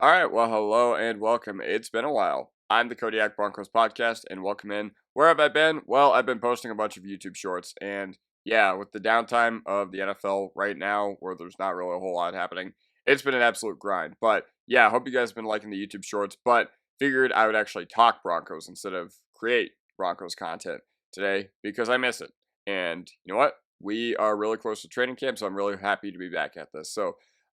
All right, well, hello and welcome. It's been a while. I'm the Kodiak Broncos Podcast, and welcome in. Where have I been? Well, I've been posting a bunch of YouTube shorts, and yeah, with the downtime of the NFL right now, where there's not really a whole lot happening, it's been an absolute grind. But yeah, I hope you guys have been liking the YouTube shorts, but figured I would actually talk Broncos instead of create Broncos content today because I miss it. And you know what? We are really close to training camp, so I'm really happy to be back at this.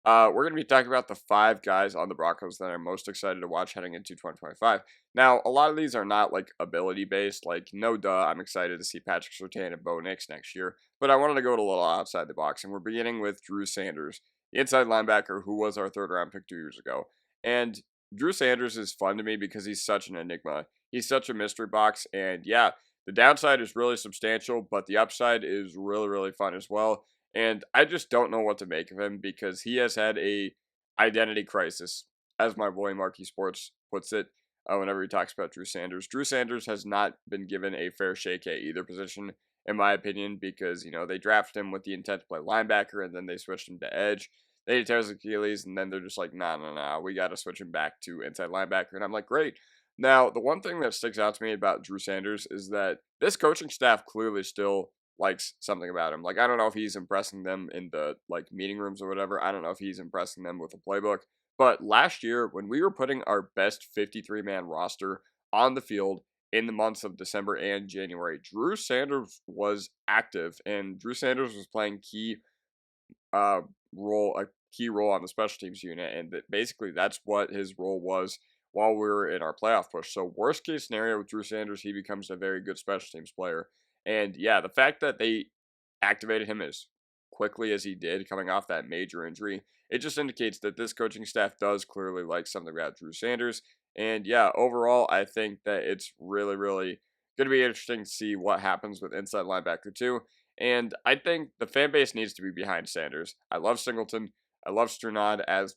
We're going to be talking about the 5 guys on the Broncos that I'm most excited to watch heading into 2025. Now, a lot of these are not like ability based. Like, no duh, I'm excited to see Patrick Surtain and Bo Nix next year. But I wanted to go a little outside the box, and we're beginning with Drew Sanders, the inside linebacker who was our 3rd round pick 2 years ago. And Drew Sanders is fun to me because he's such an enigma. He's such a mystery box, and yeah, the downside is really substantial, but the upside is really, really fun as well. And I just don't know what to make of him because he has had a identity crisis, as my boy Marquee Sports puts it. Whenever he talks about Drew Sanders, Drew Sanders has not been given a fair shake at either position, in my opinion, because they drafted him with the intent to play linebacker, and then they switched him to edge. They tear his Achilles, and then they're just like, nah, we got to switch him back to inside linebacker. And I'm like, great. Now, the one thing that sticks out to me about Drew Sanders is that this coaching staff clearly still likes something about him. Like, I don't know if he's impressing them in the meeting rooms or whatever. I don't know if he's impressing them with the playbook. But last year, when we were putting our best 53-man roster on the field in the months of December and January, Drew Sanders was active, and Drew Sanders was playing uh a key role on the special teams unit, and basically that's what his role was while we were in our playoff push. So worst case scenario with Drew Sanders, he becomes a very good special teams player. And yeah, the fact that they activated him as quickly as he did coming off that major injury, it just indicates that this coaching staff does clearly like something about Drew Sanders. And yeah, overall, I think that it's really, really going to be interesting to see what happens with inside linebacker too. And I think the fan base needs to be behind Sanders. I love Singleton. I love Sternad as,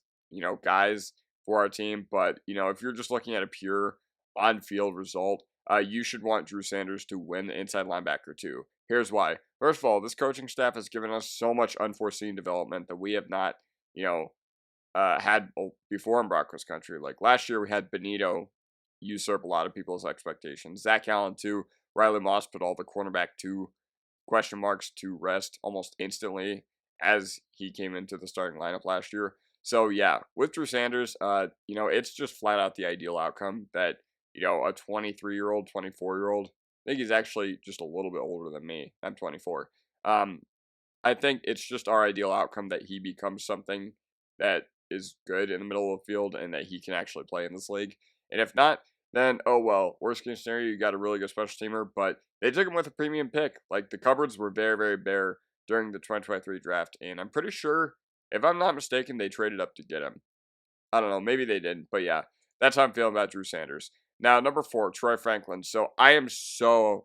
guys for our team. But, if you're just looking at a pure on-field result, you should want Drew Sanders to win the inside linebacker too. Here's why. First of all, this coaching staff has given us so much unforeseen development that we have not, had before in Broncos country. Like last year, we had Benito usurp a lot of people's expectations. Zach Allen too. Riley Moss put all the cornerback 2 question marks to rest almost instantly as he came into the starting lineup last year. So yeah, with Drew Sanders, it's just flat out the ideal outcome that, a 23-year-old, 24-year-old, I think he's actually just a little bit older than me. I'm 24. I think it's just our ideal outcome that he becomes something that is good in the middle of the field and that he can actually play in this league. And if not, then, oh well, worst case scenario, you got a really good special teamer, but they took him with a premium pick. Like, the cupboards were very, very bare during the 2023 draft, and I'm pretty sure, if I'm not mistaken, they traded up to get him. I don't know, maybe they didn't, but yeah, that's how I'm feeling about Drew Sanders. Now, number 4, Troy Franklin. So I am so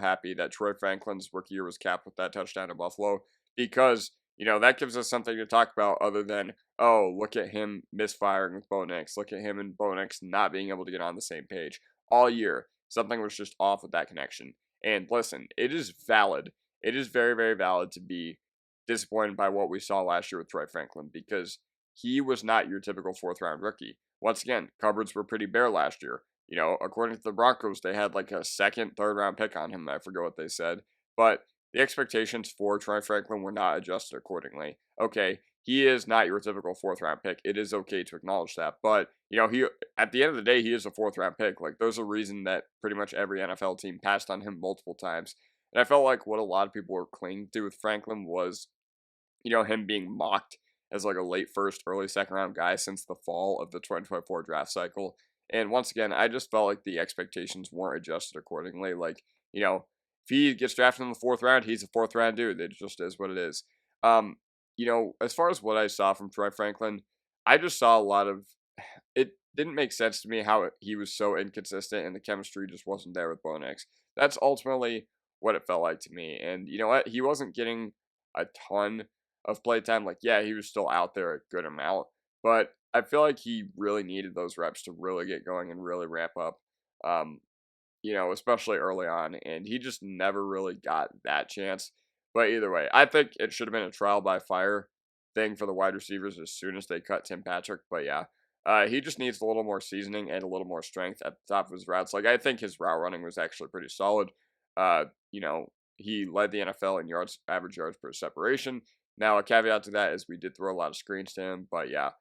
happy that Troy Franklin's rookie year was capped with that touchdown in Buffalo because, that gives us something to talk about other than, oh, look at him misfiring with Bo Nix. Look at him and Bo Nix not being able to get on the same page. All year, something was just off with that connection. And listen, it is valid. It is very, very valid to be disappointed by what we saw last year with Troy Franklin because he was not your typical 4th-round rookie. Once again, cupboards were pretty bare last year. According to the Broncos, they had like a 2nd, 3rd-round pick on him. I forget what they said. But the expectations for Troy Franklin were not adjusted accordingly. Okay, he is not your typical 4th-round pick. It is okay to acknowledge that. But, he at the end of the day, he is a 4th-round pick. Like, there's a reason that pretty much every NFL team passed on him multiple times. And I felt like what a lot of people were clinging to with Franklin was, him being mocked as like a late 1st, early 2nd-round guy since the fall of the 2024 draft cycle. And once again, I just felt like the expectations weren't adjusted accordingly. Like, if he gets drafted in the 4th round, he's a 4th-round dude. It just is what it is. As far as what I saw from Troy Franklin, I just saw a lot of, it didn't make sense to me how he was so inconsistent and the chemistry just wasn't there with Bo Nix. That's ultimately what it felt like to me. And you know what? He wasn't getting a ton of playtime. Like, yeah, he was still out there a good amount, but I feel like he really needed those reps to really get going and really ramp up, especially early on, and he just never really got that chance. But either way, I think it should have been a trial by fire thing for the wide receivers as soon as they cut Tim Patrick. But yeah, He just needs a little more seasoning and a little more strength at the top of his routes. Like, I think his route running was actually pretty solid. Uh, you know, he led the NFL in yards, average yards per separation. Now, a caveat to that is we did throw a lot of screens to him, but yeah,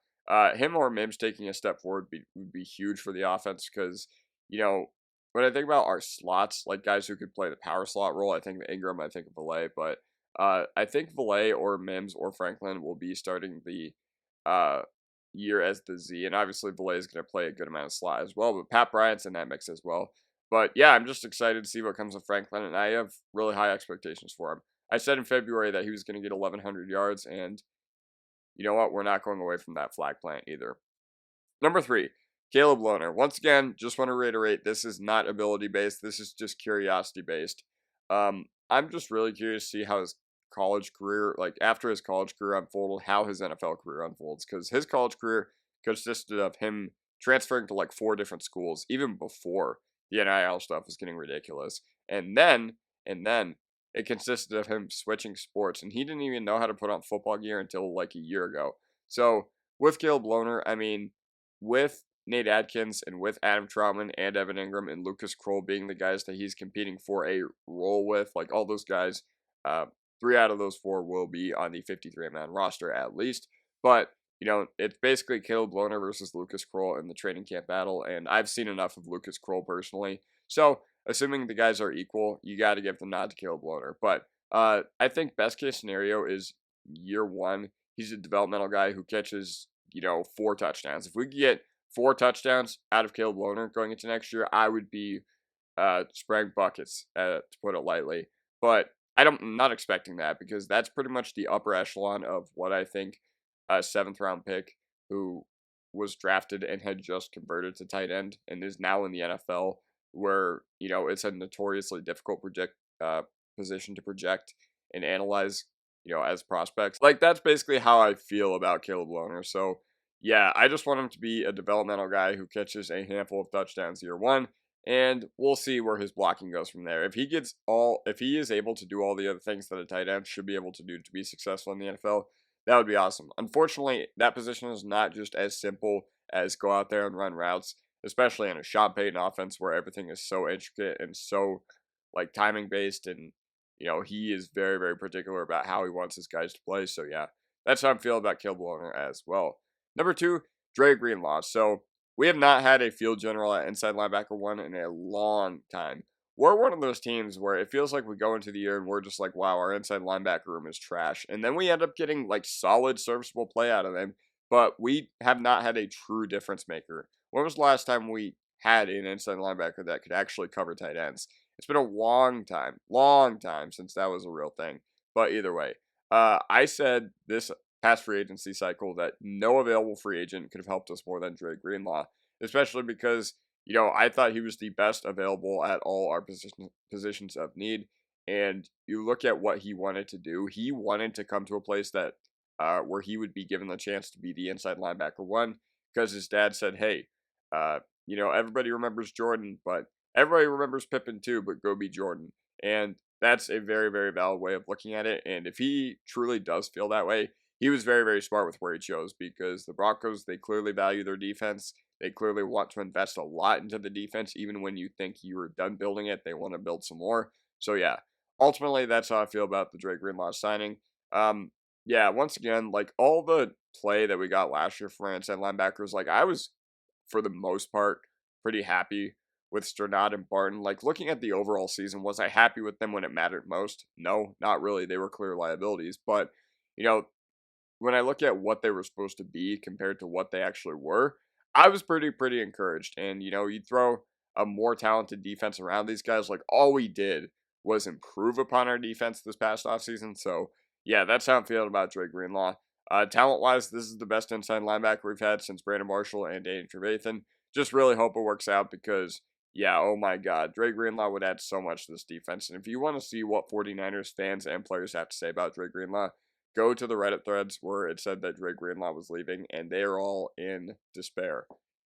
him or Mims taking a step forward would be huge for the offense because, you know, when I think about our slots, like guys who could play the power slot role, I think of Ingram, I think of Valet, but I think Valet or Mims or Franklin will be starting the uh, year as the Z, and obviously Valet is going to play a good amount of slot as well, but Pat Bryant's in that mix as well. But yeah, I'm just excited to see what comes of Franklin, and I have really high expectations for him. I said in February that he was going to get 1,100 yards, and you know what? We're not going away from that flag plant either. Number 3, Caleb Lohner. Once again, just want to reiterate, this is not ability-based. This is just curiosity-based. I'm just really curious to see how his college career, like after his college career unfolded, how his NFL career unfolds. Because his college career consisted of him transferring to like 4 different schools, even before the NIL stuff was getting ridiculous. And then it consisted of him switching sports. And he didn't even know how to put on football gear until like a year ago. So with Caleb Lohner, I mean, with Nate Adkins and with Adam Trautman and Evan Ingram and Lucas Kroll being the guys that he's competing for a role with, like all those guys, 3 out of those 4 will be on the 53-man roster at least. But, you know, it's basically Caleb Lohner versus Lucas Kroll in the training camp battle, and I've seen enough of Lucas Kroll personally. So, assuming the guys are equal, you got to give the nod to Caleb Lohner. But I think best case scenario is year 1. He's a developmental guy who catches, 4 touchdowns. If we could get 4 touchdowns out of Caleb Lohner going into next year, I would be spraying buckets, to put it lightly. But I'm not expecting that because that's pretty much the upper echelon of what I think a 7th-round pick who was drafted and had just converted to tight end and is now in the NFL, where it's a notoriously difficult position to project and analyze, as prospects. Like, that's basically how I feel about Caleb Lohner. So yeah, I just want him to be a developmental guy who catches a handful of touchdowns year 1, and we'll see where his blocking goes from there. If he is able to do all the other things that a tight end should be able to do to be successful in the NFL, that would be awesome. Unfortunately, that position is not just as simple as go out there and run routes, especially in a Sean Payton offense where everything is so intricate and so like timing based, and he is very, very particular about how he wants his guys to play. So yeah, that's how I'm feeling about Caleb Lohner as well. Number 2, Dre Greenlaw. So we have not had a field general at inside linebacker 1 in a long time. We're one of those teams where it feels like we go into the year and we're just like, wow, our inside linebacker room is trash. And then we end up getting like solid, serviceable play out of them. But we have not had a true difference maker. When was the last time we had an inside linebacker that could actually cover tight ends? It's been a long time since that was a real thing. But either way, I said this past free agency cycle that no available free agent could have helped us more than Dre Greenlaw, especially because I thought he was the best available at all our positions of need. And you look at what he wanted to do. He wanted to come to a place that where he would be given the chance to be the inside linebacker 1 because his dad said, hey, everybody remembers Jordan, but everybody remembers Pippen too, but go be Jordan. And that's a very, very valid way of looking at it. And if he truly does feel that way, he was very, very smart with where he chose because the Broncos, they clearly value their defense. They clearly want to invest a lot into the defense. Even when you think you were done building it, they want to build some more. So yeah, ultimately, that's how I feel about the Dre Greenlaw signing. Yeah, once again, like all the play that we got last year for inside linebackers, like I was, for the most part, pretty happy with Sternad and Barton. Like looking at the overall season, was I happy with them when it mattered most? No, not really. They were clear liabilities. But, when I look at what they were supposed to be compared to what they actually were, I was pretty encouraged. And, you throw a more talented defense around these guys, like all we did was improve upon our defense this past offseason. So, yeah, that's how I'm feeling about Dre Greenlaw. Talent-wise, this is the best inside linebacker we've had since Brandon Marshall and Danny Trevathan. Just really hope it works out because, yeah, oh my God, Dre Greenlaw would add so much to this defense. And if you want to see what 49ers fans and players have to say about Dre Greenlaw, go to the Reddit threads where it said that Dre Greenlaw was leaving, and they are all in despair.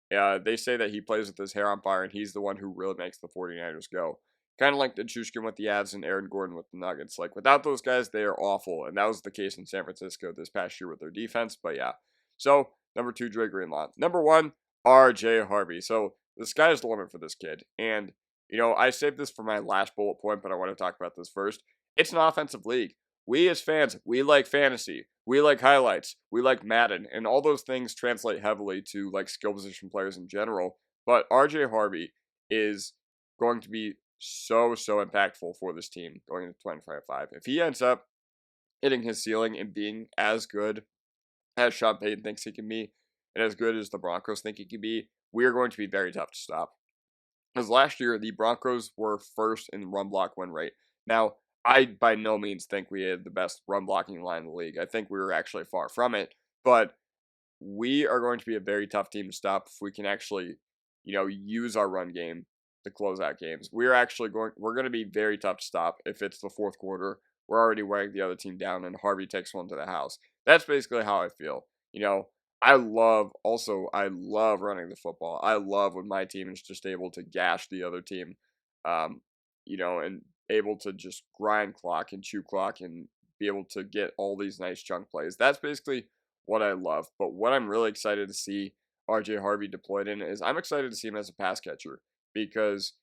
They say that he plays with his hair on fire, and he's the one who really makes the 49ers go. Kind of like Nichushkin with the Avs and Aaron Gordon with the Nuggets. Like, without those guys, they are awful, and that was the case in San Francisco this past year with their defense, but yeah. So, Number 2, Dre Greenlaw. Number 1, RJ Harvey. So the sky's the limit for this kid. And, I saved this for my last bullet point, but I want to talk about this first. It's an offensive league. We as fans, we like fantasy. We like highlights. We like Madden. And all those things translate heavily to like skill position players in general. But RJ Harvey is going to be so impactful for this team going into 2025. If he ends up hitting his ceiling and being as good as Sean Payton thinks he can be, and as good as the Broncos think he can be, we are going to be very tough to stop. Because last year, the Broncos were first in run block win rate. Now, I by no means think we had the best run blocking line in the league. I think we were actually far from it. But we are going to be a very tough team to stop if we can actually, use our run game to close out games. We're going to be very tough to stop if it's the fourth quarter. We're already wearing the other team down and Harvey takes one to the house. That's basically how I feel. I love running the football. I love when my team is just able to gash the other team, and able to just grind clock and chew clock and be able to get all these nice chunk plays. That's basically what I love. But what I'm really excited to see RJ Harvey deployed in is I'm excited to see him as a pass catcher because,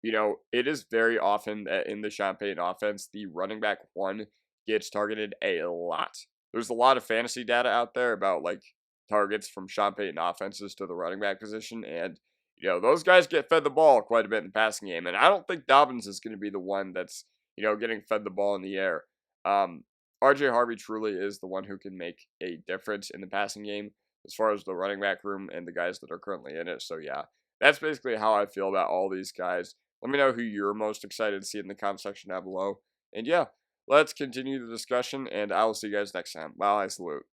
it is very often that in the Sean Payton offense, the running back one gets targeted a lot. There's a lot of fantasy data out there about like targets from Sean Payton offenses to the running back position. And, those guys get fed the ball quite a bit in the passing game. And I don't think Dobbins is going to be the one that's, getting fed the ball in the air. RJ Harvey truly is the one who can make a difference in the passing game as far as the running back room and the guys that are currently in it. So, yeah, that's basically how I feel about all these guys. Let me know who you're most excited to see in the comment section down below. And, yeah, let's continue the discussion, and I will see you guys next time. Bye, I salute.